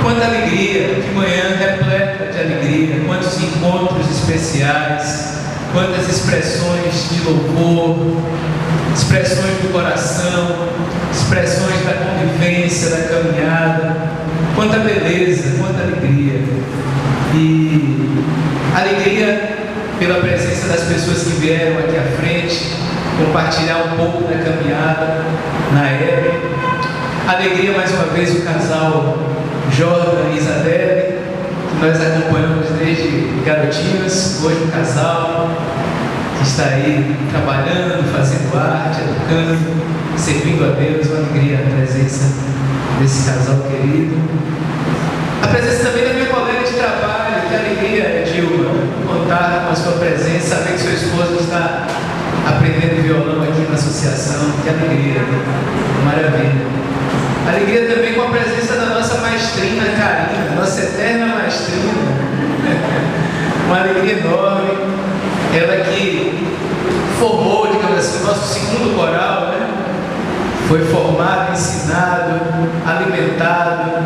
Quanta alegria, que manhã repleta de alegria, quantos encontros especiais, quantas expressões de louvor, expressões do coração, expressões da convivência, da caminhada, quanta beleza, quanta alegria. E alegria pela presença das pessoas que vieram aqui à frente, compartilhar um pouco da caminhada na Hebe. Alegria mais uma vez o casal Jordan e Isabelle, que nós acompanhamos desde garotinhos, hoje um casal que está aí trabalhando, fazendo arte, educando, servindo a Deus. Uma alegria a presença desse casal querido. A presença também da minha colega de trabalho, que alegria, Dilma, contar com a sua presença, saber que seu esposo está aprendendo violão aqui na associação. Que alegria, maravilha. Alegria também com a presença da nossa maestrina Karina, nossa eterna maestrina. Uma alegria enorme. Ela que formou, digamos assim, o nosso segundo coral, né? Foi formado, ensinado, alimentado,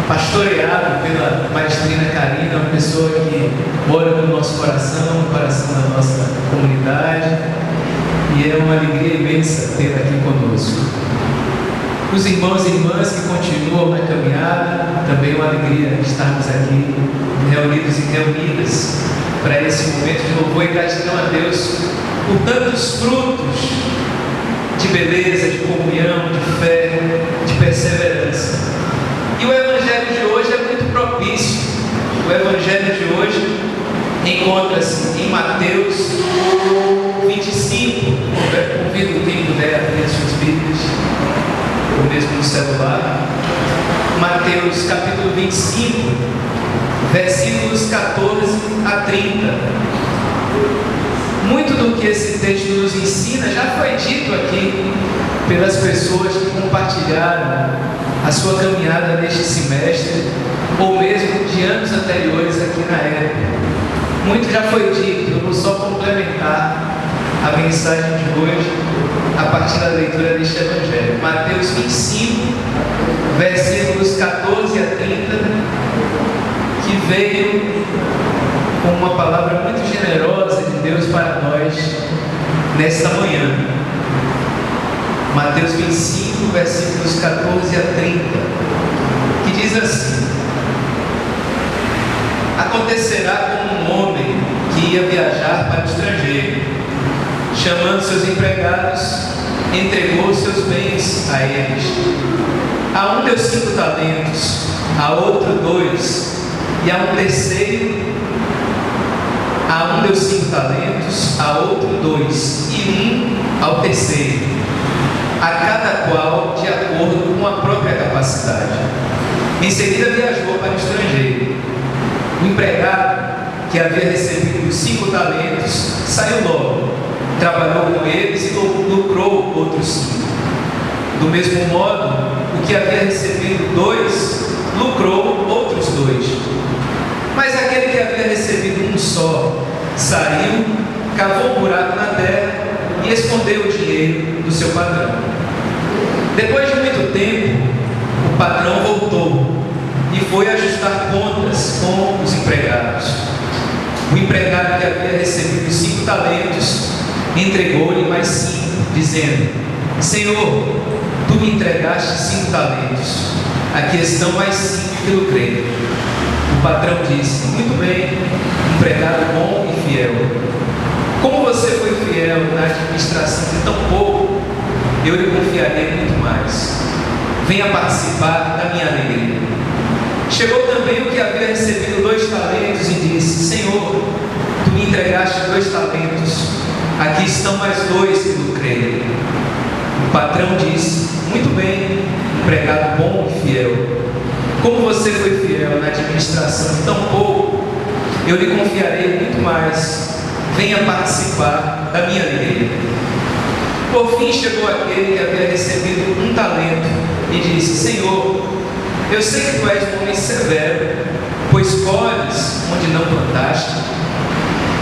pastoreado pela maestrina Karina, uma pessoa que mora no nosso coração, no coração da nossa comunidade. E é uma alegria imensa tê-la aqui conosco. Os irmãos e irmãs que continuam na caminhada, também é uma alegria estarmos aqui reunidos e reunidas para esse momento de louvor e gratidão a Deus por tantos frutos de beleza, de comunhão, de fé, de perseverança. E o Evangelho de hoje é muito propício. O Evangelho de hoje encontra-se em Mateus 25. Convido quem puder abrir as suas Bíblias, ou mesmo no celular. Mateus capítulo 25, versículos 14 a 30. Muito do que esse texto nos ensina já foi dito aqui pelas pessoas que compartilharam a sua caminhada neste semestre, ou mesmo de anos anteriores aqui na época. Muito já foi dito, eu vou só complementar a mensagem de hoje a partir da leitura deste Evangelho. Mateus 25, versículos 14 a 30, que veio com uma palavra muito generosa de Deus para nós nesta manhã. Mateus 25, versículos 14 a 30, que diz assim: Acontecerá como um homem que ia viajar para o estrangeiro, chamando seus empregados, entregou seus bens a eles. A um deu 5 talentos, a outro 2, e a um terceiro, a um deu 5 talentos, a outro 2, e ao terceiro, a cada qual de acordo com a própria capacidade. Em seguida viajou para o estrangeiro. O empregado, que havia recebido os 5 talentos, saiu logo, trabalhou com eles e lucrou outros 5. Do mesmo modo, o que havia recebido 2, lucrou outros 2. Mas aquele que havia recebido um só, saiu, cavou um buraco na terra e escondeu o dinheiro do seu patrão. Depois de muito tempo, o patrão voltou e foi ajustar contas com os empregados. O empregado que havia recebido 5 talentos entregou-lhe mais 5, dizendo: Senhor, tu me entregaste 5 talentos, aqui estão mais 5 que lucrei. O patrão disse: Muito bem, empregado bom e fiel. Como você foi fiel na administração de tão pouco, eu lhe confiarei muito mais. Venha participar da minha alegria. Chegou também o que havia recebido 2 talentos e disse: Senhor, tu me entregaste 2 talentos, aqui estão mais 2 que lucrei. O patrão disse: Muito bem, empregado bom e fiel. Como você foi fiel na administração de tão pouco, eu lhe confiarei muito mais. Venha participar da minha alegria. Por fim chegou aquele que havia recebido 1 talento e disse: Senhor, eu sei que tu és um homem severo, pois colhes onde não plantaste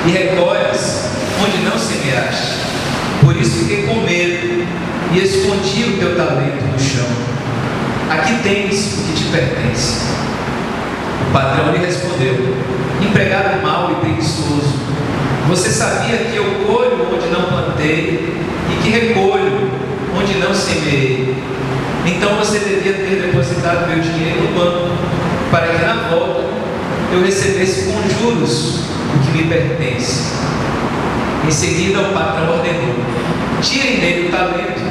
e recolhes onde não semeaste. Por isso fiquei com medo e escondi o teu talento no chão. Aqui tens o que te pertence. O patrão lhe respondeu: empregado mau e preguiçoso, você sabia que eu colho onde não plantei e que recolho onde não semeei. Então você devia ter depositado meu dinheiro no banco, para que na volta eu recebesse com juros o que me pertence. Em seguida o patrão ordenou: tirem dele o talento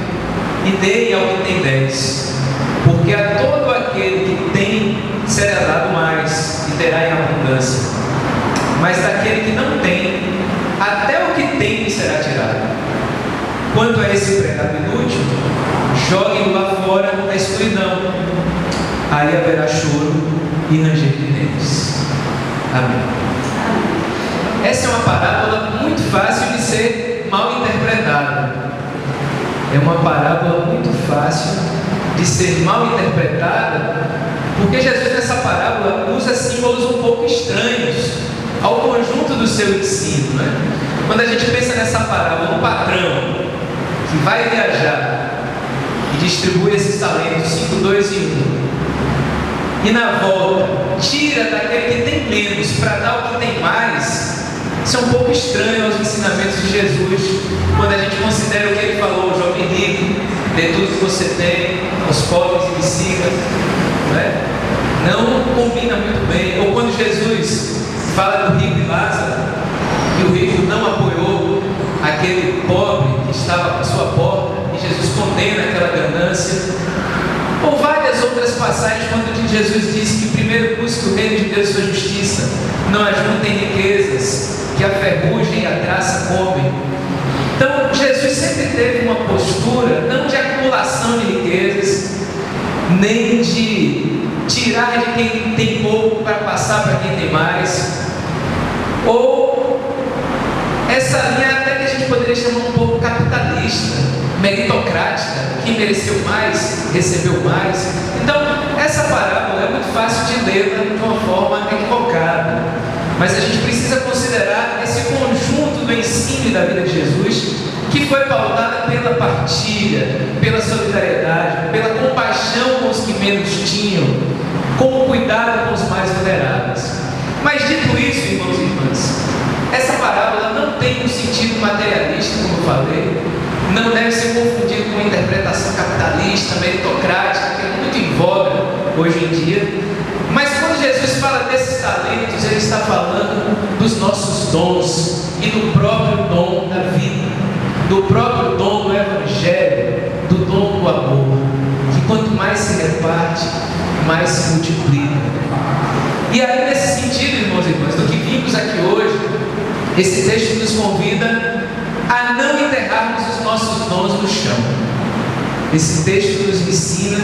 e deem ao que tem 10, porque a todo aquele que tem será dado mais e terá em abundância, mas daquele que não tem, até o que tem lhe será tirado. Quanto a esse empregado inútil, joguem-o lá fora na escuridão, aí haverá choro e ranger de dentes. Amém. Essa é uma parábola muito fácil de ser mal interpretada. É uma parábola muito fácil de ser mal interpretada, porque Jesus nessa parábola usa símbolos um pouco estranhos ao conjunto do seu ensino, né? Quando a gente pensa nessa parábola, um patrão que vai viajar e distribui esses talentos, 5, 2 e 1, e na volta tira daquele que tem menos para dar o que tem mais, isso é um pouco estranho aos ensinamentos de Jesus, quando a gente considera o que ele falou: jovem rico, dê tudo que você tem aos pobres e me siga, né? Não combina muito bem. Ou quando Jesus fala do rico e Lázaro, e o rico não apoiou aquele pobre que estava à sua porta, e Jesus condena aquela ganância. Ou várias outras passagens, quando Jesus disse que primeiro busque o reino de Deus e sua justiça, não ajuntem riquezas, que a ferrugem e a traça comem. Então Jesus sempre teve uma postura não de acumulação de riquezas, nem de tirar de quem tem pouco para passar para quem tem mais, ou essa linha até que a gente poderia chamar um pouco capitalista, meritocrática: quem mereceu mais, recebeu mais. Então essa parábola é muito fácil de ler de uma forma equivocada, mas a gente precisa considerar esse conjunto do ensino e da vida de Jesus, que foi pautada pela partilha, pela solidariedade, pela compaixão com os que menos tinham, com o cuidado com os mais vulneráveis. Mas dito isso, irmãos e irmãs, essa parábola não tem um sentido materialista, como eu falei, não deve ser confundido com uma interpretação capitalista, meritocrática, que é muito em voga hoje em dia. Mas quando Jesus fala desses talentos, ele está falando dos nossos dons e do próprio dom da vida, do próprio dom do Evangelho, do dom do amor, que quanto mais se reparte, mais se multiplica. E aí, nesse sentido, irmãos e irmãs, do que vimos aqui hoje, esse texto nos convida a não enterrarmos os nossos dons no chão. Esse texto nos ensina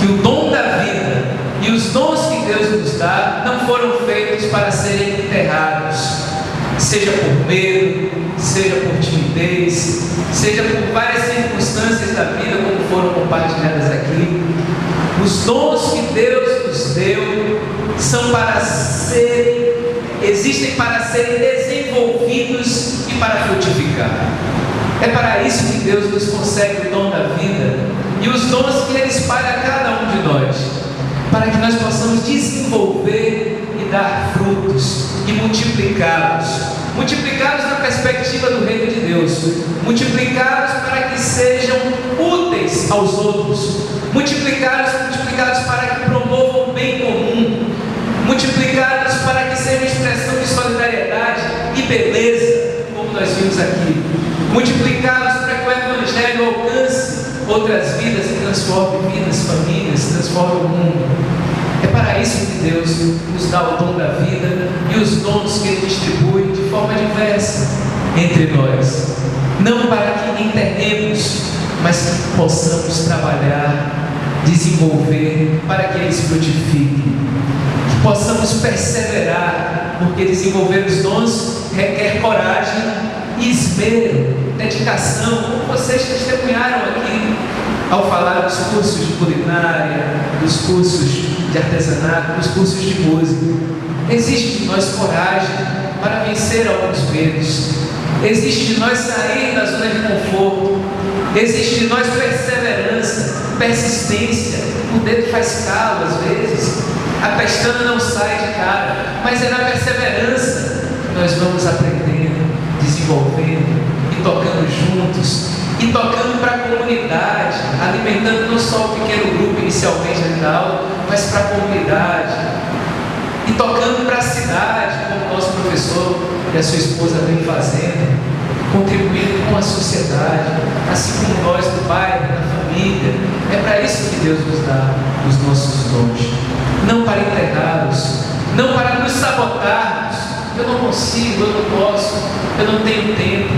que o dom da vida e os dons que Deus nos dá não foram feitos para serem enterrados, seja por medo, seja por timidez, seja por várias circunstâncias da vida, como foram compartilhadas aqui. Os dons que Deus nos deu são para serem, existem para serem desenvolvidos e para frutificar. É para isso que Deus nos concede o dom da vida e os dons que Ele espalha a cada um de nós, para que nós possamos desenvolver e dar frutos e multiplicá-los. Multiplicados na perspectiva do reino de Deus, multiplicados para que sejam úteis aos outros, multiplicados para que promovam o bem comum, multiplicados para que sejam expressão de solidariedade e beleza, como nós vimos aqui, multiplicados para que o Evangelho alcance outras vidas e transforme vidas, famílias, transforme o mundo. É para isso que Deus nos dá o dom da vida e os dons que Ele distribui de forma diversa entre nós. Não para que enterremos, mas que possamos trabalhar, desenvolver para que eles frutifiquem. Que possamos perseverar, porque desenvolver os dons requer coragem e esmero, dedicação, como vocês testemunharam aqui ao falar dos cursos de culinária, dos cursos de artesanato, dos cursos de música. Existe de nós coragem para vencer alguns medos, existe de nós sair da zona de conforto, existe de nós perseverança, persistência. O dedo faz calo às vezes, A pestana não sai de cara, mas é na perseverança que nós vamos aprendendo, desenvolvendo e tocando juntos, e tocando para a comunidade, alimentando não só o pequeno grupo inicialmente ali da aula, mas para a comunidade, e tocando para a cidade, como o nosso professor e a sua esposa vem fazendo, contribuindo com a sociedade, assim como nós do bairro, da família. É para isso que Deus nos dá os nossos dons, não para entregá-los, não para nos sabotarmos. Eu não consigo, eu não posso, eu não tenho tempo.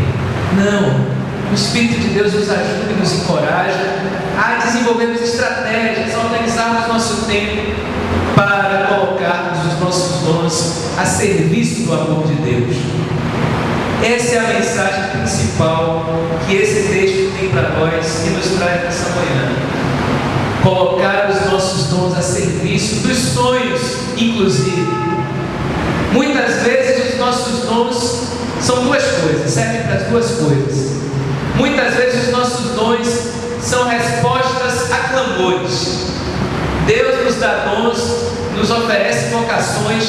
Não. O Espírito de Deus nos ajuda e nos encoraja a desenvolvermos estratégias, a organizarmos nosso tempo para colocarmos os nossos dons a serviço do amor de Deus. Essa é a mensagem principal que esse texto tem para nós e nos traz nessa manhã. Colocar os nossos dons a serviço dos sonhos, inclusive. Muitas vezes os nossos dons são duas coisas, servem para as duas coisas. Muitas vezes os nossos dons são respostas a clamores. Deus nos dá dons, nos oferece vocações,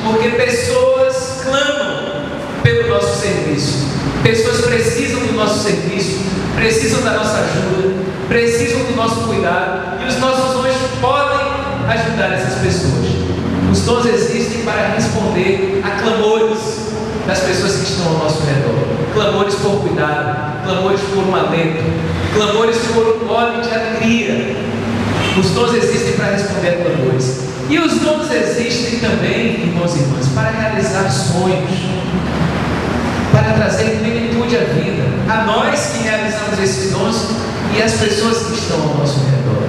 porque pessoas clamam pelo nosso serviço. Pessoas precisam do nosso serviço, precisam da nossa ajuda, precisam do nosso cuidado, e os nossos dons podem ajudar essas pessoas. Os dons existem para responder a clamores das pessoas que estão ao nosso redor. Clamores por cuidado, clamores por um alento, clamores por um óleo de alegria. Os dons existem para responder a clamores. E os dons existem também, irmãos e irmãs, para realizar sonhos, para trazer plenitude à vida, a nós que realizamos esses dons e às pessoas que estão ao nosso redor.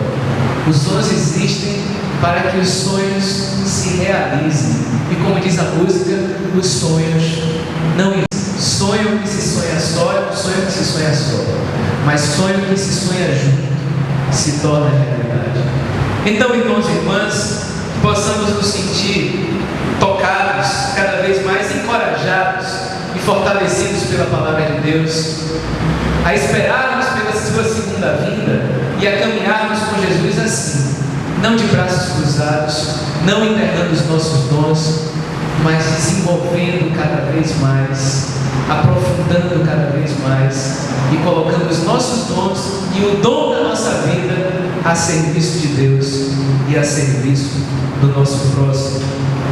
Os dons existem para que os sonhos se realizem. E como diz a música, os sonhos não existem. Sonho que se sonha só, sonho que se sonha só, mas sonho que se sonha junto se torna realidade. Então, irmãos e irmãs, possamos nos sentir tocados, cada vez mais encorajados e fortalecidos pela palavra de Deus, a esperarmos pela sua segunda vinda e a caminharmos com Jesus assim, não de braços cruzados, não enterrando os nossos dons, mas desenvolvendo cada vez mais, aprofundando cada vez mais e colocando os nossos dons e o dom da nossa vida a serviço de Deus e a serviço do nosso próximo,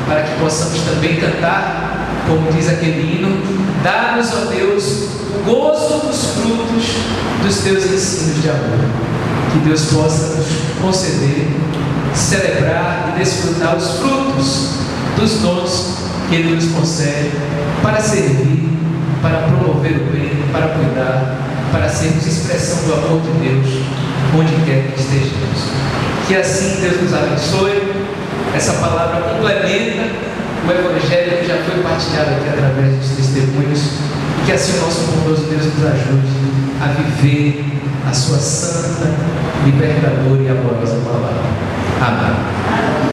para que possamos também cantar, como diz aquele hino: dá-nos, ó Deus, o gozo dos frutos dos teus ensinos de amor. Que Deus possa nos conceder, celebrar e desfrutar os frutos dos dons que Ele nos concede para servir, para promover o bem, para cuidar, para sermos expressão do amor de Deus onde quer que estejamos. Que assim Deus nos abençoe. Essa palavra complementa o Evangelho que já foi partilhado aqui através dos testemunhos, e que assim o nosso bondoso Deus nos ajude a viver a sua santa, libertadora e amorosa palavra. Amém.